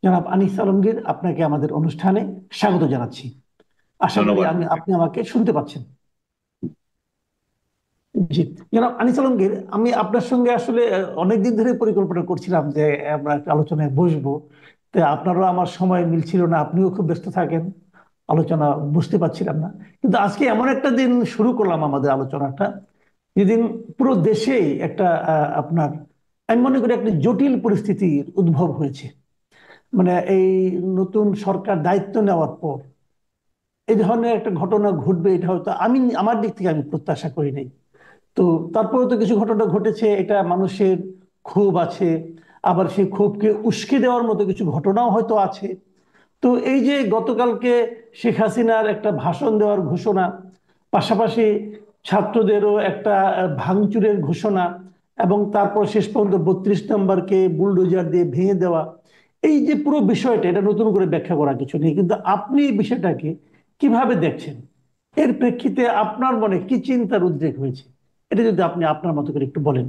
জনাব আনিস আলমগীর, আপনাকে আমাদের অনুষ্ঠানে স্বাগত জানাচ্ছি। আশা করি ধন্যবাদ। আপনি আমাকে শুনতে পাচ্ছেন। জি। জনাব আনিস আলমগীর, আমি আপনার সঙ্গে আসলে অনেকদিন ধরে পরিকল্পনা করছিলাম যে আমরা একটা আলোচনায় বসবো। তো আপনারও আমার সময় মিলছিল না, আপনিও খুব ব্যস্ত থাকেন, আলোচনা বুঝতে পারছিলাম না। কিন্তু আজকে এমন একটা দিন শুরু করলাম আমাদের আলোচনাটা, যেদিন পুরো দেশেই একটা আপনার, আমি মনে করি একটা জটিল পরিস্থিতির উদ্ভব হয়েছে। মানে এই নতুন সরকার দায়িত্ব নেওয়ার পর এই ধরনের একটা ঘটনা ঘটবে, এটা হয়তো আমি আমার দিক থেকে আমি প্রত্যাশা করি নাই। তো তারপরে তো কিছু ঘটনা ঘটেছে, এটা মানুষের ক্ষোভ আছে, আবার সেই ক্ষোভকে উস্কে দেওয়ার মতো কিছু ঘটনাও হয়তো আছে। তো এই যে গতকালকে শেখ হাসিনার একটা ভাষণ দেওয়ার ঘোষণা, পাশাপাশি ছাত্রদেরও একটা ভাঙচুরের ঘোষণা, এবং তারপর শেষ পর্যন্ত 32 নম্বরকে বুলডোজার দিয়ে ভেঙে দেওয়া, এই যে পুরো বিষয়টা, এটা নতুন করে ব্যাখ্যা করা কিছু নেই, কিন্তু আপনি এই বিষয়টাকে কিভাবে দেখছেন? এর প্রেক্ষিতে আপনার মনে কি চিন্তার উদ্রেক হয়েছে, এটা যদি আপনি আপনার মতো করে একটু বলেন।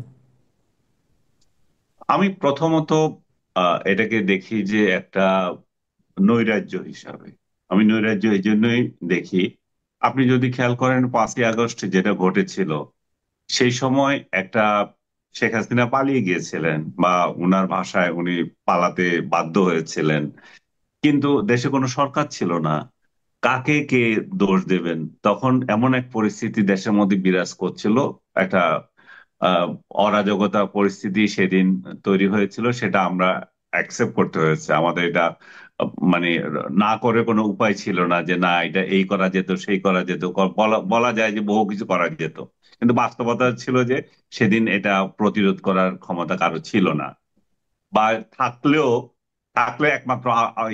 আমি প্রথমত এটাকে দেখি যে একটা নৈরাজ্য হিসাবে। আমি নৈরাজ্য এই জন্যই দেখি, আপনি যদি খেয়াল করেন 5ই আগস্ট যেটা ঘটেছিল, সেই সময় একটা শেখ হাসিনা পালিয়ে গিয়েছিলেন, বা উনার ভাষায় উনি পালাতে বাধ্য হয়েছিলেন, কিন্তু দেশে কোনো সরকার ছিল না। কাকে কে দোষ দেবেন? তখন এমন এক পরিস্থিতি দেশের মধ্যে বিরাজ করছিল, একটা আহ, অরাজকতা পরিস্থিতি সেদিন তৈরি হয়েছিল, সেটা আমরা অ্যাকসেপ্ট করতে হয়েছে আমাদের। এটা মানে না করে কোনো উপায় ছিল না, যে না এটা এই করা যেত সেই করা যেত, বলা বলা যায় যে বহু কিছু করা যেত, কিন্তু বাস্তবতা ছিল যে সেদিন এটা প্রতিরোধ করার ক্ষমতা কারো ছিল না। বা থাকলেও, থাকলে একমাত্র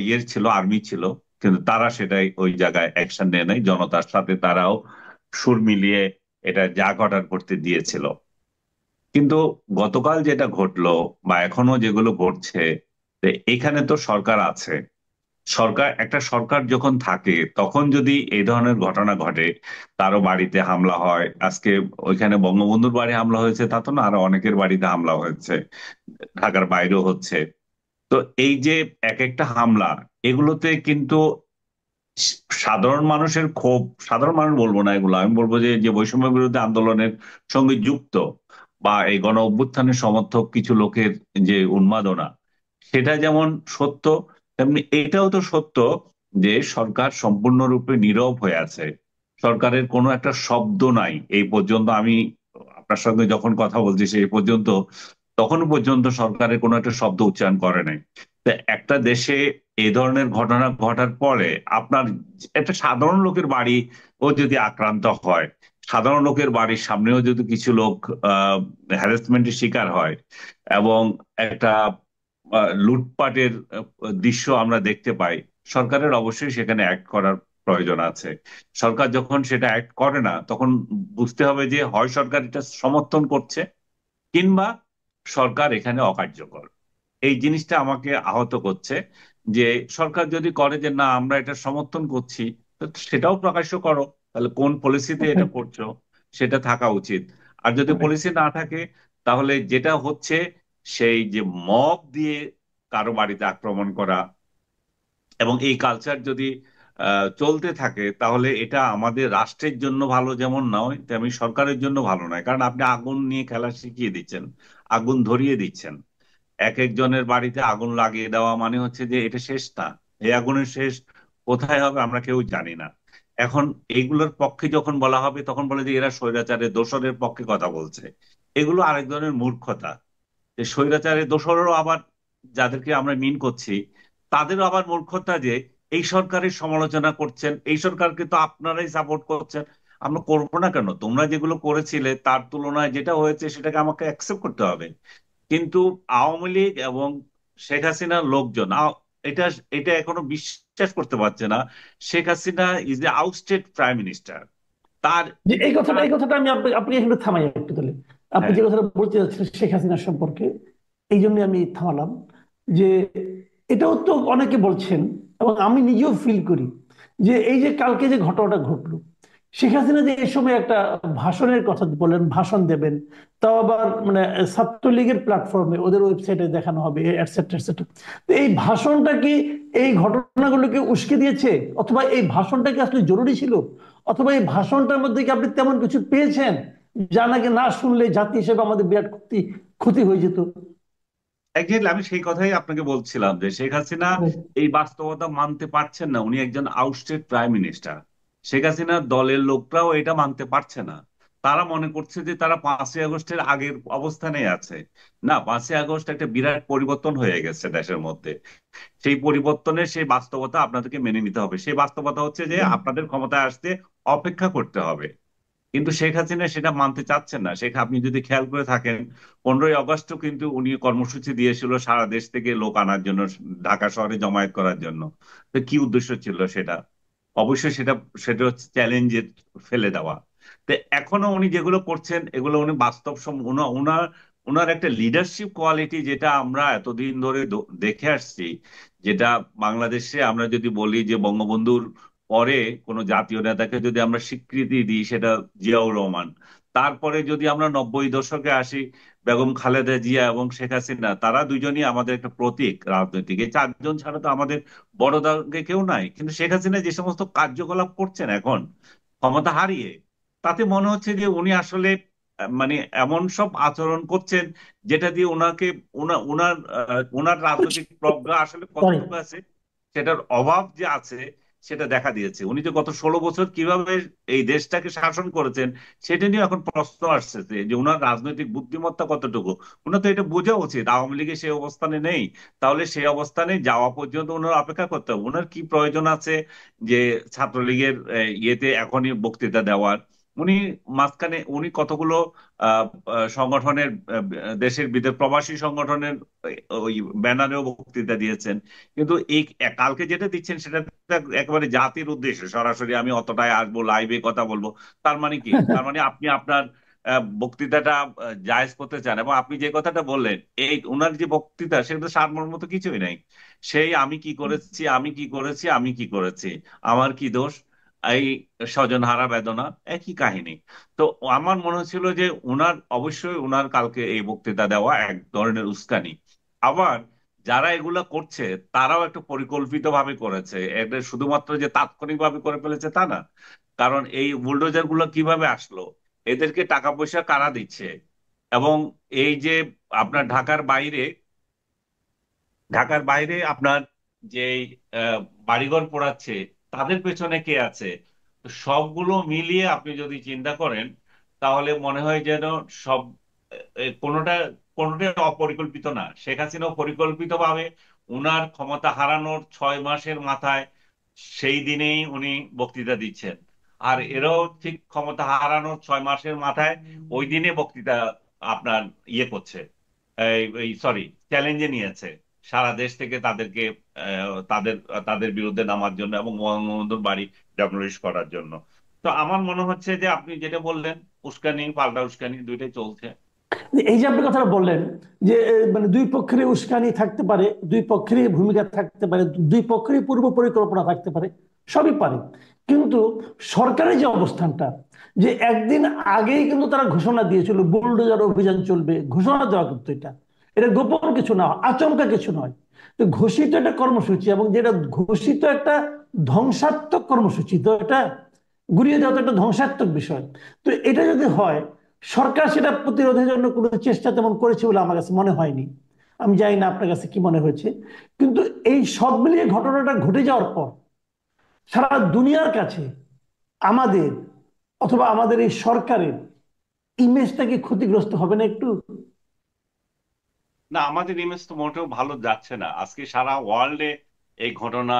ইয়ের ছিল, আর্মি ছিল, কিন্তু তারা সেটাই ওই জায়গায় অ্যাকশন নেয় নাই, জনতার সাথে তারাও সুর মিলিয়ে এটা যা ঘটার করতে দিয়েছিল। কিন্তু গতকাল যেটা ঘটলো, বা এখনো যেগুলো ঘটছে, যে এখানে তো সরকার আছে। একটা সরকার যখন থাকে তখন যদি এই ধরনের ঘটনা ঘটে, কারো বাড়িতে হামলা হয়, আজকে ওইখানে বঙ্গবন্ধুর বাড়ি হামলা হয়েছে তা তো না, আরো অনেকের বাড়িতে হামলা হয়েছে, ঢাকার বাইরেও হচ্ছে। তো এই যে এক একটা হামলা, এগুলোতে কিন্তু সাধারণ মানুষের ক্ষোভ, সাধারণ মানুষ বলবো না, এগুলো আমি বলবো যে যে বৈষম্য বিরোধী আন্দোলনের সঙ্গে যুক্ত, বা এই গণ অভ্যুত্থানের সমর্থক কিছু লোকের যে উন্মাদনা, সেটা যেমন সত্য, তেমনি এটাও তো সত্য যে সরকার সম্পূর্ণরূপে নীরব হয়ে আছে। সরকারের কোনো একটা শব্দ নাই এই পর্যন্ত। আমি আপনার সঙ্গে যখন কথা বলছি সেই পর্যন্ত, তখন পর্যন্ত সরকারের কোনো একটা শব্দ উচ্চারণ করে নাই। তো একটা দেশে এই ধরনের ঘটনা ঘটার পরে আপনার একটা সাধারণ লোকের বাড়ি ও যদি আক্রান্ত হয়, সাধারণ লোকের বাড়ির সামনেও যদি কিছু লোক হ্যারাসমেন্টের শিকার হয়, এবং একটা লুটপাটের দৃশ্য আমরা দেখতে পাই, সরকারের অবশ্যই সেখানে অ্যাক্ট করার প্রয়োজন আছে। সরকার যখন সেটা অ্যাক্ট করে না, তখন বুঝতে হবে যে হয় সরকার এটা সমর্থন করছে, কিংবা সরকার এখানে অকার্যকর। এই জিনিসটা আমাকে আহত করছে, যে সরকার যদি করে যে না আমরা এটা সমর্থন করছি, তো সেটাও প্রকাশ্য করো, তাহলে কোন পলিসিতে এটা রাইট। করছো সেটা থাকা উচিত। আর যদি পলিসি না থাকে, তাহলে যেটা হচ্ছে, সেই যে মব দিয়ে কারো বাড়িতে আক্রমণ করা, এবং এই কালচার যদি চলতে থাকে, তাহলে এটা আমাদের রাষ্ট্রের জন্য ভালো যেমন নয়, তেমনি সরকারের জন্য ভালো নয়। কারণ আপনি আগুন নিয়ে খেলা শিখিয়ে দিচ্ছেন, আগুন ধরিয়ে দিচ্ছেন। এক একজনের বাড়িতে আগুন লাগিয়ে দেওয়া মানে হচ্ছে যে এটা শেষ না। এই আগুনের শেষ কোথায় হবে আমরা কেউ জানি না। এখন এইগুলোর পক্ষে যখন বলা হবে, তখন বলে যে এরা স্বৈরাচারের দোসরের পক্ষে কথা বলছে। এগুলো আরেক ধরনের মূর্খতা। যে স্বৈরাচারের দোসরেরও আবার, যাদেরকে আমরা মিন করছি, তাদেরও আবার মূর্খতা যে এই সরকারের সমালোচনা করছেন, এই সরকারকে তো আপনারাই সাপোর্ট করছেন। আমরা করবো না কেন? তোমরা যেগুলো করেছিলে তার তুলনায় যেটা হয়েছে সেটাকে আমাকে অ্যাকসেপ্ট করতে হবে। কিন্তু আওয়ামী লীগ এবং শেখ হাসিনার লোকজন এটা এটা এখনো বিশ্বাস করতে পারছে না Sheikh Hasina is the ousted prime minister. তার যে এই কথাটা তার এই কথাটা আমি আপনি এখানে থামাই একটু তাহলে। আপনি হ্যাঁ, যে কথাটা বলতে যাচ্ছেন শেখ হাসিনা সম্পর্কে, এই জন্য আমি থামালাম। যে এটাও তো অনেকে বলছেন, এবং আমি নিজেও ফিল করি, যে এই যে কালকে যে ঘটনাটা ঘটলো, শেখ হাসিনা যে এই সময় একটা ভাষণের কথা বলেন, ভাষণ দেবেন, তাও আবার মানে ছাত্রলীগের প্ল্যাটফর্মে, ওদের ওয়েবসাইটে দেখানো হবে, এটসেট্রা এটসেট্রা। তো এই ভাষণটা কি এই ঘটনাগুলোকে উস্কে দিয়েছে, অথবা এই ভাষণটা কি আসলে জরুরি ছিল, অথবা এই ভাষণটার মধ্যে কি আপনি তেমন কিছু পেয়েছেন যা নাকি না শুনলে জাতি হিসেবে আমাদের বিরাট ক্ষতি ক্ষতি হয়ে যেত? একজাক্টলি, আমি সেই কথাই আপনাকে বলছিলাম যে শেখ হাসিনা এই বাস্তবতা মানতে পারছেন না। উনি একজন আউটস্টেড প্রাইম মিনিস্টার। শেখ হাসিনার দলের লোকরাও এটা মানতে পারছে না। তারা মনে করছে যে তারা 5ই আগস্টের আগের অবস্থানে আছে। না, 5ই আগস্ট একটা বিরাট পরিবর্তন হয়ে গেছে দেশের মধ্যে। সেই পরিবর্তনের সেই বাস্তবতা আপনাদেরকে মেনে নিতে হবে। সেই বাস্তবতা হচ্ছে যে আপনাদের ক্ষমতায় আসতে অপেক্ষা করতে হবে। কিন্তু শেখ হাসিনা সেটা মানতে চাচ্ছেন না। আপনি যদি খেয়াল করে থাকেন, 15ই আগস্টও কিন্তু উনি কর্মসূচি দিয়েছিল সারা দেশ থেকে লোক আনার জন্য, ঢাকা শহরে জমায়েত করার জন্য। তো কি উদ্দেশ্য ছিল সেটা? অবশ্যই সেটা সেটা হচ্ছে চ্যালেঞ্জের ফেলে দেওয়া। তো এখনো উনি যেগুলো করছেন এগুলো উনি উনার উনার একটা লিডারশিপ কোয়ালিটি, যেটা আমরা এতদিন ধরে দেখে আসছি। যেটা বাংলাদেশে আমরা যদি বলি যে বঙ্গবন্ধুর পরে কোনো জাতীয় নেতাকে যদি আমরা স্বীকৃতি দিই, সেটা জিয়াউর রহমান। তারপরে যদি আমরা 90 দশকে আসি, বেগম খালেদা জিয়া এবং শেখ হাসিনা, তারা দুজনই আমাদের একটা প্রতীক রাজনৈতিক। এই চারজন ছাড়া তো আমাদের বড় দাগে কেউ নাই। কিন্তু শেখ হাসিনা যে সমস্ত কার্যকলাপ করছেন এখন ক্ষমতা হারিয়ে, তাতে মনে হচ্ছে যে উনি আসলে মানে এমন সব আচরণ করছেন যেটা দিয়ে ওনাকে ওনার রাজনৈতিক প্রজ্ঞা আসলে তাই। কতটুকু আছে, সেটার অভাব যে আছে সেটা দেখা দিয়েছে। উনি যে গত 16 বছর কিভাবে এই দেশটাকে শাসন করেছেন, সেটা নিয়ে এখন প্রশ্ন আসছে যে উনার রাজনৈতিক বুদ্ধিমত্তা কতটুকু। উনার তো এটা বোঝা উচিত, আওয়ামী লীগে সেই অবস্থানে নেই। তাহলে সেই অবস্থানে যাওয়া পর্যন্ত ওনার অপেক্ষা করতে হবে। ওনার কি প্রয়োজন আছে যে ছাত্রলীগের ইয়েতে এখনই বক্তৃতা দেওয়ার? উনি মাঝখানে উনি কতগুলো আহ, সংগঠনের, দেশের বিদেশ প্রবাসী সংগঠনের ওই ব্যানারেও বক্তৃতা দিয়েছেন। কিন্তু এই কালকে যেটা দিচ্ছেন সেটা তো একেবারে জাতির উদ্দেশ্যে সরাসরি আমি অতটায় আসবো, লাইভে কথা বলবো। তার মানে কি? তার মানে আপনি আপনার বক্তৃতাটা জায়েজ করতে চান। এবং আপনি যে কথাটা বললেন, এই ওনার যে বক্তৃতা, সেটা তো সারমর্ম তো কিছুই নাই। সেই আমি কি করেছি, আমি কি করেছি, আমি কি করেছি, আমার কি দোষ, এই স্বজনহারা বেদনা, একই কাহিনী। তো আমার মনে হচ্ছিল যে উনার অবশ্যই উনার কালকে এই বক্তৃতা দেওয়া এক ধরনের উস্কানি। আবার যারা এগুলা করছে তারাও একটু পরিকল্পিত ভাবে করেছে। এটা শুধুমাত্র যে তাৎক্ষণিক ভাবে করে ফেলেছে তা না। কারণ এই বুলডোজার গুলো কিভাবে আসলো, এদেরকে টাকা পয়সা কারা দিচ্ছে, এবং এই যে আপনার ঢাকার বাইরে আপনার যে আহ, বাড়িঘর পোড়াচ্ছে, তাদের পেছনে কে আছে? তো সবগুলো মিলিয়ে আপনি যদি চিন্তা করেন, তাহলে মনে হয় যেন সব কোনোটা কোনোটাই অপরিকল্পিত না। শেখ হাসিনাও পরিকল্পিত ভাবে উনার ক্ষমতা হারানোর 6 মাসের মাথায় সেই দিনেই উনি বক্তৃতা দিচ্ছেন। আর এরাও ঠিক ক্ষমতা হারানোর 6 মাসের মাথায় ওই দিনে বক্তৃতা আপনার ইয়ে করছে, এই সরি, চ্যালেঞ্জে নিয়েছে সারা দেশ থেকে তাদেরকে, তাদের তাদের বিরুদ্ধে নামার জন্য এবং বঙ্গবন্ধুর বাড়ি ডেমোলিশ করার জন্য। তো আমার মনে হচ্ছে যে আপনি যেটা বললেন, উস্কানি পাল্টা উস্কানি দুইটাই চলছে। এই যে আপনি কথাটা বললেন যে মানে দুই পক্ষেরই উস্কানি থাকতে পারে, দুই পক্ষেরই ভূমিকা থাকতে পারে, দুই পক্ষেরই পূর্ব পরিকল্পনা থাকতে পারে, সবই পারে। কিন্তু সরকারের যে অবস্থানটা, যে একদিন আগেই কিন্তু তারা ঘোষণা দিয়েছিল বুলডোজার অভিযান চলবে, ঘোষণা দেওয়া কিন্তু এটা এটা গোপন কিছু না, আচমকা কিছু নয়। তো ঘোষিত একটা কর্মসূচি, এবং যেটা ঘোষিত একটা ধ্বংসাত্মক কর্মসূচি, তো এটা ঘুরিয়ে দেওয়া তো একটা ধ্বংসাত্মক বিষয়। তো এটা যদি হয়, সরকার সেটা প্রতিরোধের জন্য কোনো চেষ্টা তেমন করেছে বলে আমার কাছে মনে হয়নি। আমি জানি না আপনার কাছে কি মনে হয়েছে। কিন্তু এই সব মিলিয়ে ঘটনাটা ঘটে যাওয়ার পর সারা দুনিয়ার কাছে আমাদের, অথবা আমাদের এই সরকারের ইমেজটা কি ক্ষতিগ্রস্ত হবে না একটু? না, আমাদের ইমেজ তো মোটেও ভালো যাচ্ছে না। আজকে সারা ওয়ার্ল্ডে এই ঘটনা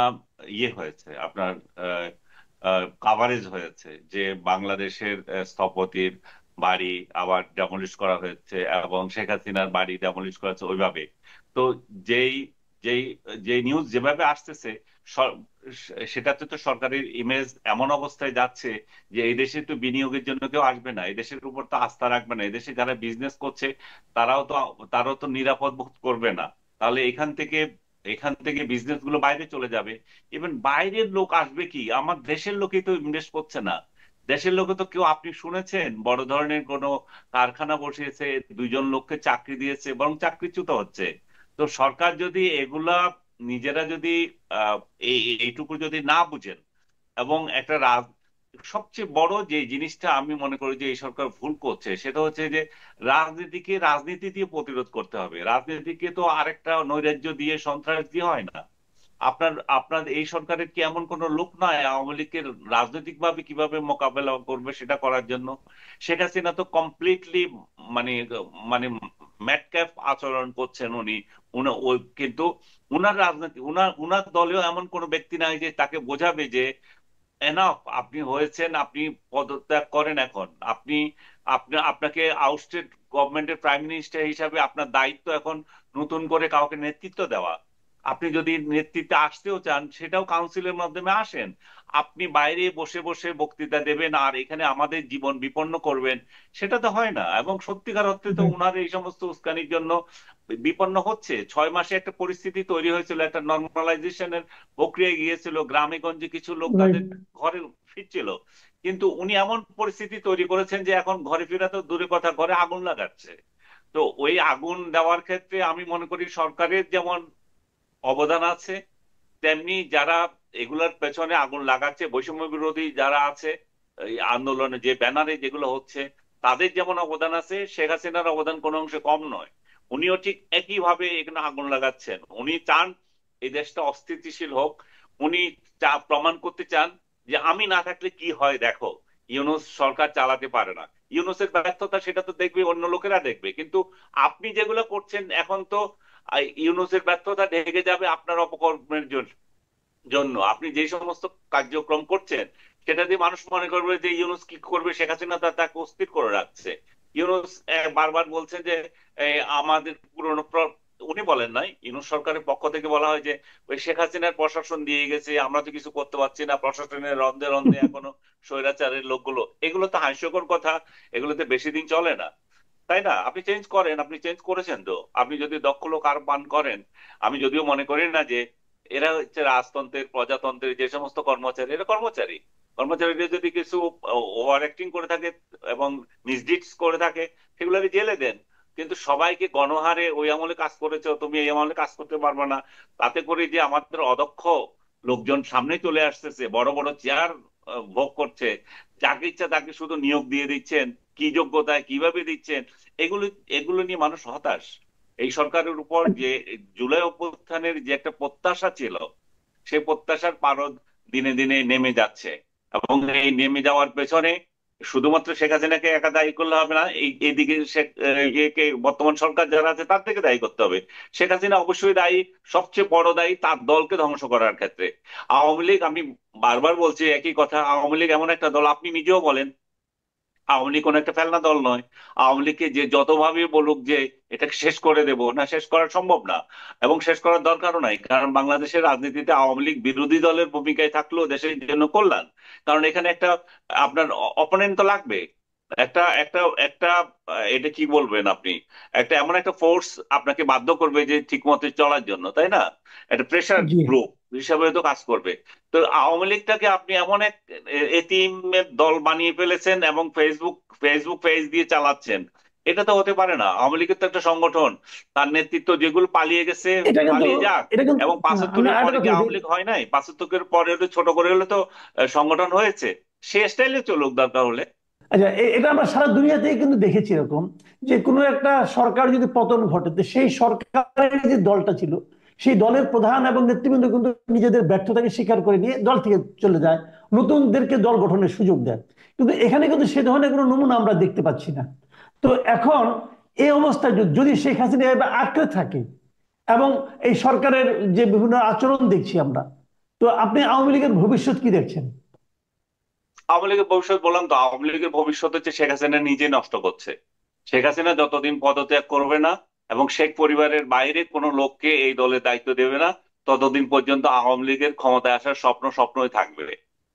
ইয়ে হয়েছে আপনার, কাভারেজ হয়েছে যে বাংলাদেশের স্থপতির বাড়ি আবার ডেমলিশ করা হয়েছে এবং শেখ হাসিনার বাড়ি ডেমলিশ করা হয়েছে ওইভাবে। তো যেই যেই যেই নিউজ যেভাবে আসতেছে, সর- সেটাতে তো সরকারের ইমেজ এমন অবস্থায় যাচ্ছে যে এই দেশে তো বিনিয়োগের জন্য কেউ আসবে না, এই দেশের উপর তো আস্থা রাখবে না, এই দেশে যারা বিজনেস করছে তারাও তো তারাও তো নিরাপদ বোধ করবে না। তাহলে এখান থেকে বিজনেস গুলো বাইরে চলে যাবে। ইভেন বাইরের লোক আসবে কি, আমার দেশের লোকই তো ইনভেস্ট করছে না। দেশের লোকে তো কেউ, আপনি শুনেছেন বড় ধরনের কোনো কারখানা বসিয়েছে, দুইজন লোককে চাকরি দিয়েছে, বরং চাকরিচ্যুত হচ্ছে। তো সরকার যদি এগুলা নিজেরা যদি আহ এইটুকু যদি না বুঝেন, এবং একটা সবচেয়ে বড় যে জিনিসটা আমি মনে করি যে এই সরকার ভুল করছে, সেটা হচ্ছে যে রাজনীতিকে রাজনীতি দিয়ে প্রতিরোধ করতে হবে। রাজনীতিকে তো আরেকটা নৈরাজ্য দিয়ে, সন্ত্রাস দিয়ে হয় না। আপনার আপনার এই সরকারের কি এমন কোন লোক নয় আওয়ামী লীগের রাজনৈতিক ভাবে কিভাবে মোকাবেলা করবে সেটা করার জন্য? শেখ হাসিনা তো কমপ্লিটলি মানে মানে ম্যাডক্যাপ আচরণ করছেন উনি। ওই কিন্তু উনার রাজনীতি, উনার উনার দলেও এমন কোন ব্যক্তি নাই যে তাকে বোঝাবে যে এনাফ, আপনি হয়েছেন, আপনি পদত্যাগ করেন এখন। আপনি আপনাকে আউটস্টেট গভর্নমেন্টের প্রাইম মিনিস্টার হিসাবে আপনার দায়িত্ব এখন নতুন করে কাউকে নেতৃত্ব দেওয়া। আপনি যদি নেতৃত্বে আসতেও চান, সেটাও কাউন্সিলের মাধ্যমে আসেন। আপনি বাইরে বসে বসে বক্তৃতা দেবেন আর এখানে আমাদের জীবন বিপন্ন করবেন, সেটা তো হয় না। এবং সত্যিকার অর্থে তো উনার এই সমস্ত উস্কানির জন্য বিপন্ন হচ্ছে। 6 মাসে একটা পরিস্থিতি তৈরি হয়েছিল, একটা নর্মালাইজেশনের প্রক্রিয়া গিয়েছিল, গ্রামে গঞ্জে কিছু লোক তাদের রাইট। ঘরে ফিরছিল। কিন্তু উনি এমন পরিস্থিতি তৈরি করেছেন যে এখন ঘরে ফেরা তো দূরে কথা, ঘরে আগুন লাগাচ্ছে। তো ওই আগুন দেওয়ার ক্ষেত্রে আমি মনে করি সরকারের যেমন অবদান আছে, তেমনি যারা এগুলার পেছনে আগুন লাগাচ্ছে, বৈষম্য বিরোধী যারা আছে, এই আন্দোলনে যে ব্যানারে যেগুলো হচ্ছে, তাদের যেমন অবদান আছে, শেখ হাসিনার অবদান কোনো অংশে কম নয়। উনিও ঠিক একই ভাবে এখানে আগুন লাগাচ্ছেন। উনি চান এই দেশটা অস্থিতিশীল হোক। উনি প্রমাণ করতে চান যে আমি না থাকলে কি হয় দেখো, ইউনূস সরকার চালাতে পারে না। ইউনূসের ব্যর্থতা সেটা তো দেখবে, অন্য লোকেরা দেখবে, কিন্তু আপনি যেগুলো করছেন এখন তো ইউনূসের ব্যর্থতা ঢেকে যাবে আপনার অপকর্মের জন্য। আপনি যে সমস্ত কার্যক্রম করছেন, সেটা দিয়ে মানুষ মনে করবে যে ইউনূস কি করবে, শেখ হাসিনা তাকে অস্থির করে রাখছে। ইউনূস বারবার বলছে যে আমাদের পুরনো উনি বলেন নাই, ইউনূস সরকারের পক্ষ থেকে বলা হয় যে ওই শেখ হাসিনার প্রশাসন দিয়ে গেছে, আমরা তো কিছু করতে পারছি না, প্রশাসনের রন্ধে রন্ধে এখনো স্বৈরাচারের লোকগুলো। এগুলো তো হাস্যকর কথা, এগুলোতে বেশি দিন চলে না, তাই না? আপনি চেঞ্জ করেন, আপনি চেঞ্জ করেছেন তো, আপনি যদি দক্ষ লোক আর পান করেন। আমি যদিও মনে করি না যে এরা হচ্ছে রাজতন্ত্রের প্রজাতন্ত্রের যে সমস্ত কর্মচারী, এরা কর্মচারী। কর্মচারীরা যদি কিছু ওভার অ্যাক্টিং করে থাকে এবং মিসডিডস করে থাকে, সেগুলোকে জেলে দেন। কিন্তু সবাইকে গণহারে ওই আমলে কাজ করেছো, তুমি এই আমলে কাজ করতে পারবে না, তাতে করে যে আমাদের অদক্ষ লোকজন সামনে চলে আসতেছে, বড় বড় চেয়ার ভোগ করছে, যাকে ইচ্ছা তাকে শুধু নিয়োগ দিয়ে দিচ্ছেন, কি যোগ্যতায় কিভাবে দিচ্ছেন, এগুলো এগুলো নিয়ে মানুষ হতাশ। এই সরকারের উপর যে জুলাই অভ্যুত্থানের যে একটা প্রত্যাশা ছিল, সেই প্রত্যাশার পারদ দিনে দিনে নেমে যাচ্ছে। এবং এই নেমে যাওয়ার পেছনে শুধুমাত্র শেখ হাসিনাকে একা দায়ী করলে হবে না, এইদিকে ইয়েকে বর্তমান সরকার যারা আছে তার থেকে দায়ী করতে হবে। শেখ হাসিনা অবশ্যই দায়ী, সবচেয়ে বড় দায়ী তার দলকে ধ্বংস করার ক্ষেত্রে। আওয়ামী লীগ, আমি বারবার বলছি একই কথা, আওয়ামী লীগ এমন একটা দল, আপনি নিজেও বলেন আওয়ামী লীগ কোন একটা ফেলনা দল নয়। আওয়ামী লীগকে যে যতভাবে বলুক যে এটাকে শেষ করে দেব, না, শেষ করা সম্ভব না, এবং শেষ করার দরকারও নাই। কারণ বাংলাদেশের রাজনীতিতে আওয়ামী লীগ বিরোধী দলের ভূমিকায় থাকলেও দেশের জন্য কল্যাণ। কারণ এখানে একটা আপনার অপোনেন্ট তো লাগবে, একটা একটা একটা এটা কি বলবেন আপনি, একটা এমন একটা ফোর্স আপনাকে বাধ্য করবে যে ঠিক মতো চলার জন্য, তাই না? একটা প্রেসার জি। গ্রুপ হিসাবে তো কাজ করবে। তো আওয়ামী লীগটাকে আপনি এমন এক এতিমের দল বানিয়ে ফেলেছেন এবং ফেসবুক ফেসবুক পেজ দিয়ে চালাচ্ছেন। এটা তো হতে পারে না। আওয়ামী লীগের তো একটা সংগঠন, তার নেতৃত্ব যেগুলো পালিয়ে গেছে এটা কিন্তু পালিয়ে যাক। এটা কিন্তু এবং আমি ৭৫-এর আরেকটা পরে কি কথা বলি। আওয়ামী লীগ হয় নাই? ৭৫-এর পরে হলে ছোট করে হলে তো সংগঠন হয়েছে। সে স্টাইলে চলুক দরকার হলে। আচ্ছা, এটা আমরা সারা দুনিয়াতেই কিন্তু দেখেছি এরকম, যে কোনো একটা সরকার যদি পতন ঘটে, তো সেই সরকারের যে দলটা ছিল, সেই দলের প্রধান এবং নেতৃবৃন্দ কিন্তু নিজেদের ব্যর্থতাকে স্বীকার করে নিয়ে দল থেকে চলে যায়, নতুনদেরকে দল গঠনের সুযোগ দেয়। কিন্তু এখানে কিন্তু সে ধরনের কোনো নমুনা আমরা দেখতে পাচ্ছি না। তো এখন এই অবস্থায় যদি শেখ হাসিনা এভাবে আঁকড়ে থাকে এবং এই সরকারের যে বিভিন্ন আচরণ দেখছি আমরা, তো আপনি আওয়ামী লীগের ভবিষ্যৎ কি দেখছেন? আওয়ামী লীগের ভবিষ্যৎ বললাম তো, আওয়ামী লীগের ভবিষ্যৎ হচ্ছে শেখ হাসিনা নিজে নষ্ট করছে। শেখ হাসিনা যতদিন পদত্যাগ করবে না এবং শেখ পরিবারের বাইরে কোনো লোককে এই দলের দায়িত্ব দেবে না, ততদিন পর্যন্ত আওয়ামী লীগের ক্ষমতায় আসার স্বপ্ন স্বপ্নই থাকবে।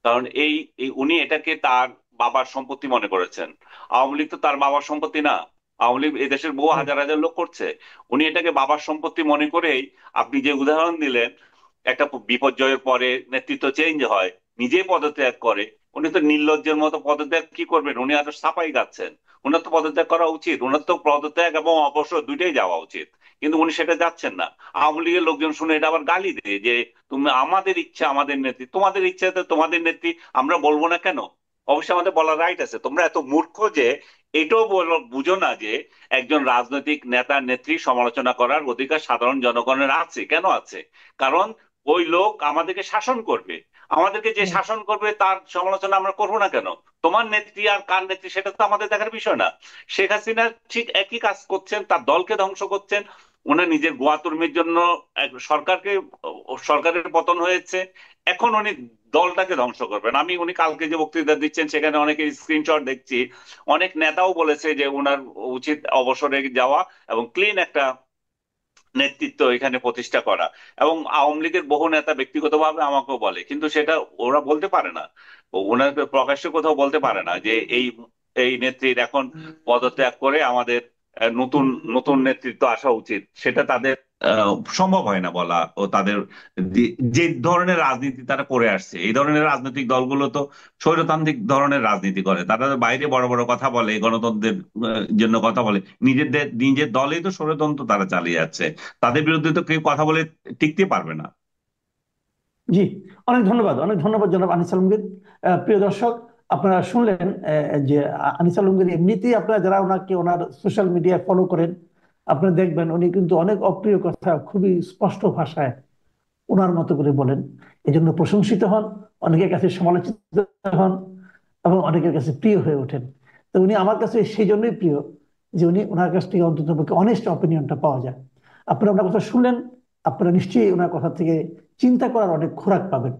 কারণ এই উনি এটাকে তার বাবার সম্পত্তি মনে করেছেন। আওয়ামী লীগ তো তার বাবার সম্পত্তি না। আওয়ামী লীগ এদেশের বহু হাজার হাজার লোক করছে। উনি এটাকে বাবার সম্পত্তি মনে করেই, আপনি যে উদাহরণ দিলেন, একটা বিপর্যয়ের পরে নেতৃত্ব চেঞ্জ হয়, নিজেই পদত্যাগ করে, উনি তো নির্লজ্জের মতো পদত্যাগ কি করবেন? উনি আরো সাফাই গাচ্ছেন। উনার তো পদত্যাগ করা উচিত, উনার তো পদত্যাগ এবং অবসর দুইটাই যাওয়া উচিত, কিন্তু উনি সেটা যাচ্ছেন না। আওয়ামী লীগের লোকজন শুনে এটা আবার গালি দেয় যে তুমি আমাদের ইচ্ছা আমাদের নেত্রী, তোমাদের ইচ্ছাতে তোমাদের নেত্রী আমরা বলবো না কেন? অবশ্যই আমাদের বলার রাইট আছে। তোমরা এত মূর্খ যে এটাও বুঝো না যে একজন রাজনৈতিক নেতা নেত্রী সমালোচনা করার অধিকার সাধারণ জনগণের আছে। কেন আছে? কারণ ওই লোক আমাদেরকে শাসন করবে। আমাদেরকে যে শাসন করবে তার সমালোচনা আমরা করবো না কেন? তোমার নেত্রী আর কার নেত্রী সেটা তো আমাদের দেখার বিষয় না। শেখ হাসিনা ঠিক একই কাজ করছেন, তার দলকে ধ্বংস করছেন। ওনার নিজের গোয়াতুর্মির জন্য সরকারকে, সরকারের পতন হয়েছে, এখন উনি দলটাকে ধ্বংস করবেন। উনি কালকে যে বক্তৃতা দিচ্ছেন সেখানে অনেকে স্ক্রিনশট দেখছি, অনেক নেতাও বলেছে যে ওনার উচিত অবসরে যাওয়া এবং ক্লিন একটা নেতৃত্ব এখানে প্রতিষ্ঠা করা। এবং আওয়ামী লীগের বহু নেতা ব্যক্তিগতভাবে আমাকেও বলে, কিন্তু সেটা ওরা বলতে পারে না, ওনাকে প্রকাশ্যে কোথাও বলতে পারে না যে এই এই নেত্রীর এখন পদত্যাগ করে আমাদের নতুন নতুন নেতৃত্ব আসা উচিত। সেটা তাদের সম্ভব হয় না বলা। ও তাদের যে ধরনের রাজনীতি তারা করে আসছে, এই ধরনের রাজনৈতিক দলগুলো তো স্বৈরতান্ত্রিক ধরনের রাজনীতি করে। তারা বাইরে বড় বড় কথা বলে, গণতন্ত্রের জন্য কথা বলে, নিজেদের নিজের দলেই তো ষড়যন্ত্র তারা চালিয়ে যাচ্ছে। তাদের বিরুদ্ধে তো কেউ কথা বলে টিকতে পারবে না। জি, অনেক ধন্যবাদ, অনেক ধন্যবাদ জনাব আনিস আলমগীর। প্রিয় দর্শক, আপনারা শুনলেন যে আনিস আলমগীর এমনিতেই, আপনারা যারা ওনাকে ওনার সোশ্যাল মিডিয়ায় ফলো করেন, আপনারা দেখবেন উনি কিন্তু অনেক অপ্রিয় কথা খুবই স্পষ্ট ভাষায় ওনার মতো করে বলেন। এই জন্য প্রশংসিত হন, অনেকের কাছে সমালোচিত হন, এবং অনেকের কাছে প্রিয় হয়ে ওঠেন। তো উনি আমার কাছে সেই জন্যই প্রিয় যে উনি, ওনার কাছ থেকে অন্তত অনেস্ট অপিনিয়নটা পাওয়া যায়। আপনারা ওনার কথা শুনলেন, আপনারা নিশ্চয়ই ওনার কথা থেকে চিন্তা করার অনেক খোরাক পাবেন।